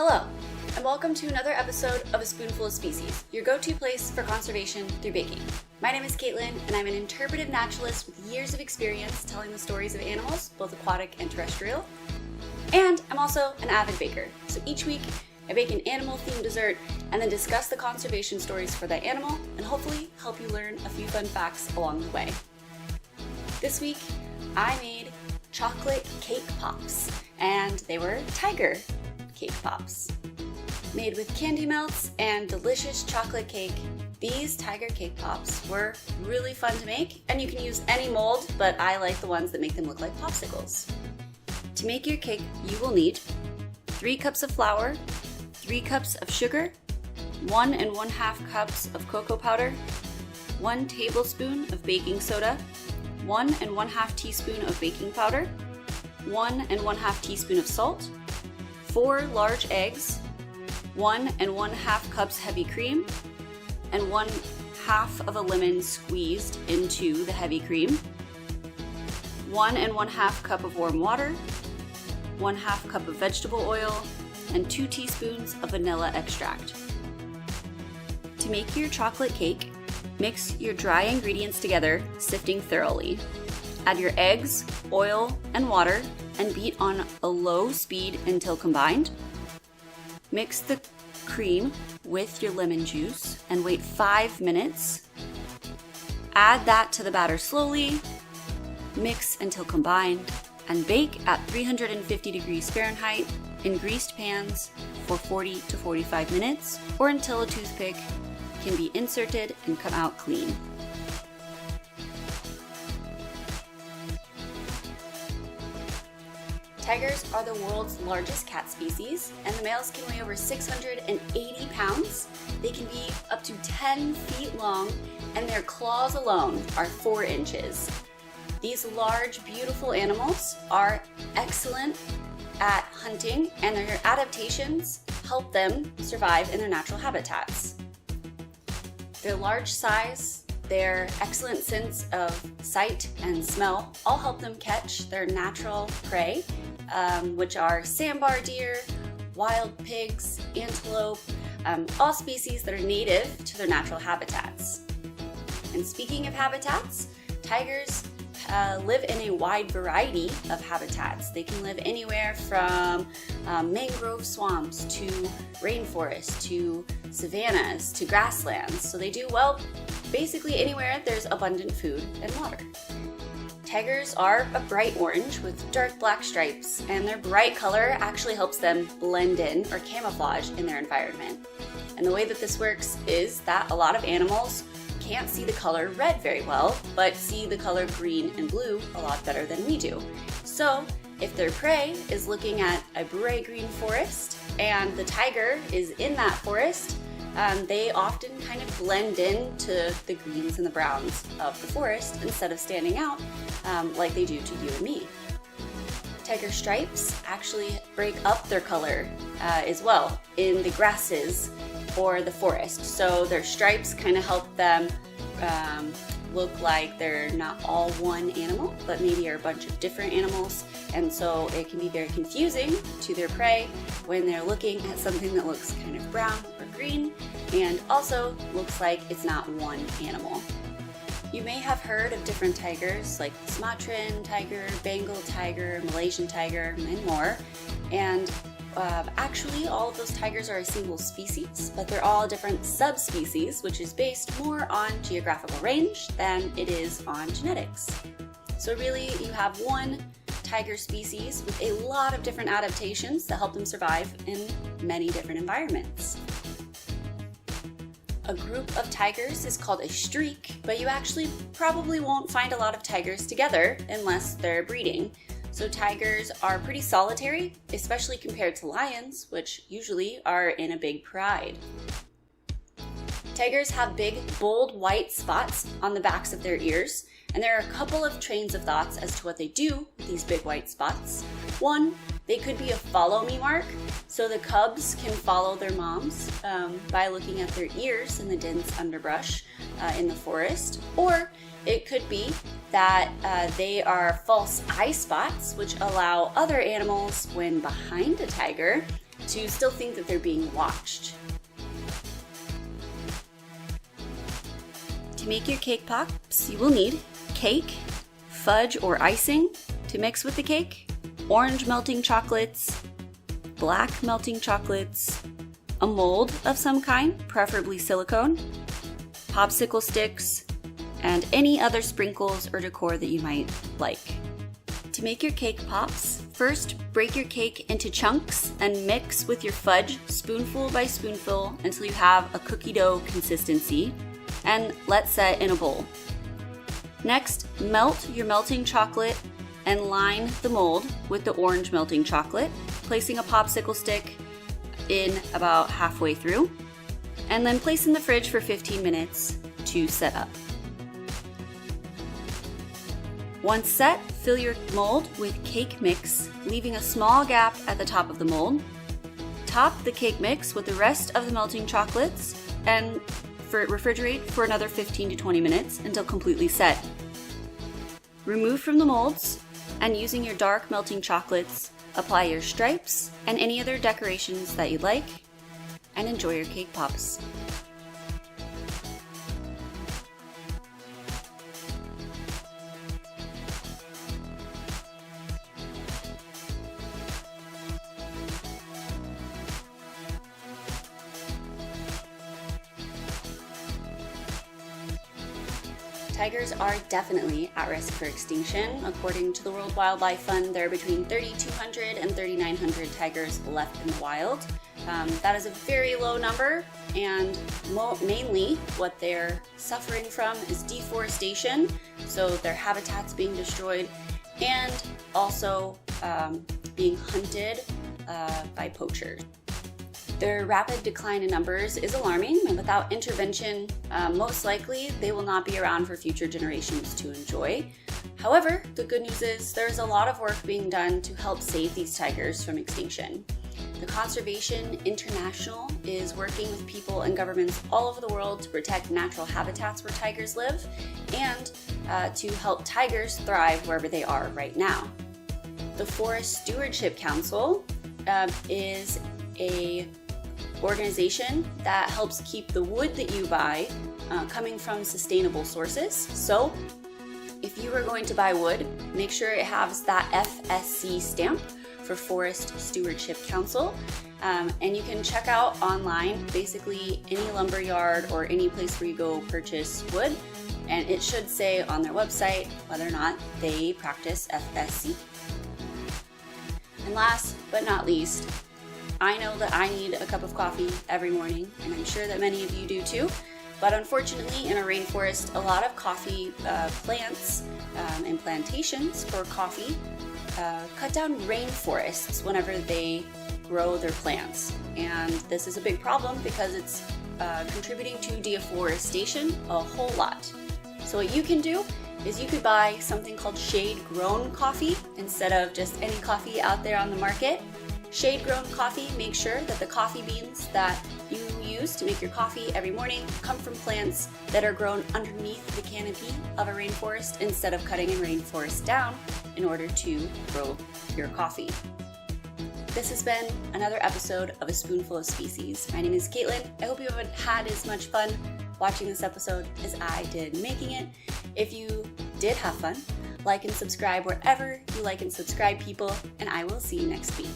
Hello, and welcome to another episode of A Spoonful of Species, your go-to place for conservation through baking. My name is Caitlin, and I'm an interpretive naturalist with years of experience telling the stories of animals, both aquatic and terrestrial. And I'm also an avid baker, so each week I bake an animal-themed dessert and then discuss the conservation stories for that animal and hopefully help you learn a few fun facts along the way. This week, I made chocolate cake pops, and they were tiger cake pops. Made with candy melts and delicious chocolate cake, these tiger cake pops were really fun to make, and you can use any mold, but I like the ones that make them look like popsicles. To make your cake, you will need 3 cups of flour, 3 cups of sugar, 1 1/2 cups of cocoa powder, 1 tablespoon of baking soda, 1 1/2 teaspoon of baking powder, 1 1/2 teaspoon of salt, 4 large eggs, 1 1/2 cups heavy cream, and 1/2 of a lemon squeezed into the heavy cream, 1 1/2 cup of warm water, 1/2 cup of vegetable oil, and 2 teaspoons of vanilla extract. To make your chocolate cake, mix your dry ingredients together, sifting thoroughly. Add your eggs, oil, and water and beat on a low speed until combined. Mix the cream with your lemon juice and wait 5 minutes. Add that to the batter slowly, mix until combined, and bake at 350 degrees Fahrenheit in greased pans for 40 to 45 minutes or until a toothpick can be inserted and come out clean. Tigers are the world's largest cat species, and the males can weigh over 680 pounds. They can be up to 10 feet long, and their claws alone are 4 inches. These large, beautiful animals are excellent at hunting, and their adaptations help them survive in their natural habitats. Their large size, their excellent sense of sight and smell all help them catch their natural prey, which are sandbar deer, wild pigs, antelope, all species that are native to their natural habitats. And speaking of habitats, tigers live in a wide variety of habitats. They can live anywhere from mangrove swamps to rainforests to savannas to grasslands. So they do well basically anywhere there's abundant food and water. Tigers are a bright orange with dark black stripes, and their bright color actually helps them blend in or camouflage in their environment. And the way that this works is that a lot of animals can't see the color red very well, but see the color green and blue a lot better than we do. So if their prey is looking at a bright green forest and the tiger is in that forest, they often kind of blend into the greens and the browns of the forest instead of standing out like they do to you and me. Tiger stripes actually break up their color as well in the grasses or the forest. So their stripes kind of help them look like they're not all one animal, but maybe are a bunch of different animals. And so it can be very confusing to their prey when they're looking at something that looks kind of brown or green and also looks like it's not one animal. You may have heard of different tigers like Sumatran tiger, Bengal tiger, Malaysian tiger, and more. And actually, all of those tigers are a single species, but they're all different subspecies, which is based more on geographical range than it is on genetics. So really, you have one tiger species with a lot of different adaptations that help them survive in many different environments. A group of tigers is called a streak, but you actually probably won't find a lot of tigers together unless they're breeding. So tigers are pretty solitary, especially compared to lions, which usually are in a big pride. Tigers have big, bold white spots on the backs of their ears, and there are a couple of trains of thoughts as to what they do with these big white spots. One, they could be a follow me mark, so the cubs can follow their moms by looking at their ears in the dense underbrush in the forest. Or it could be that they are false eye spots, which allow other animals, when behind a tiger, to still think that they're being watched. To make your cake pops, you will need cake, fudge or icing to mix with the cake, orange melting chocolates, black melting chocolates, a mold of some kind, preferably silicone, popsicle sticks, and any other sprinkles or decor that you might like. To make your cake pops, first break your cake into chunks and mix with your fudge spoonful by spoonful until you have a cookie dough consistency, and let set in a bowl. Next, melt your melting chocolate and line the mold with the orange melting chocolate, placing a popsicle stick in about halfway through, and then place in the fridge for 15 minutes to set up. Once set, fill your mold with cake mix, leaving a small gap at the top of the mold. Top the cake mix with the rest of the melting chocolates and refrigerate for another 15 to 20 minutes until completely set. Remove from the molds, and using your dark melting chocolates, apply your stripes and any other decorations that you'd like, and enjoy your cake pops. Tigers are definitely at risk for extinction. According to the World Wildlife Fund, there are between 3,200 and 3,900 tigers left in the wild. That is a very low number, and mainly what they're suffering from is deforestation, so their habitats being destroyed, and also being hunted by poachers. Their rapid decline in numbers is alarming, and without intervention, most likely they will not be around for future generations to enjoy. However, the good news is there's a lot of work being done to help save these tigers from extinction. The Conservation International is working with people and governments all over the world to protect natural habitats where tigers live and to help tigers thrive wherever they are right now. The Forest Stewardship Council is a organization that helps keep the wood that you buy coming from sustainable sources. So if you are going to buy wood, make sure it has that FSC stamp for Forest Stewardship Council. And you can check out online basically any lumber yard or any place where you go purchase wood, and it should say on their website whether or not they practice FSC. And last but not least, I know that I need a cup of coffee every morning, and I'm sure that many of you do too. But unfortunately, in a rainforest, a lot of coffee plants and plantations for coffee cut down rainforests whenever they grow their plants. And this is a big problem because it's contributing to deforestation a whole lot. So what you can do is you could buy something called shade-grown coffee instead of just any coffee out there on the market. Shade-grown coffee makes sure that the coffee beans that you use to make your coffee every morning come from plants that are grown underneath the canopy of a rainforest instead of cutting a rainforest down in order to grow your coffee. This has been another episode of A Spoonful of Species. My name is Caitlin. I hope you haven't had as much fun watching this episode as I did making it. If you did have fun, like and subscribe wherever you like and subscribe, people, and I will see you next week.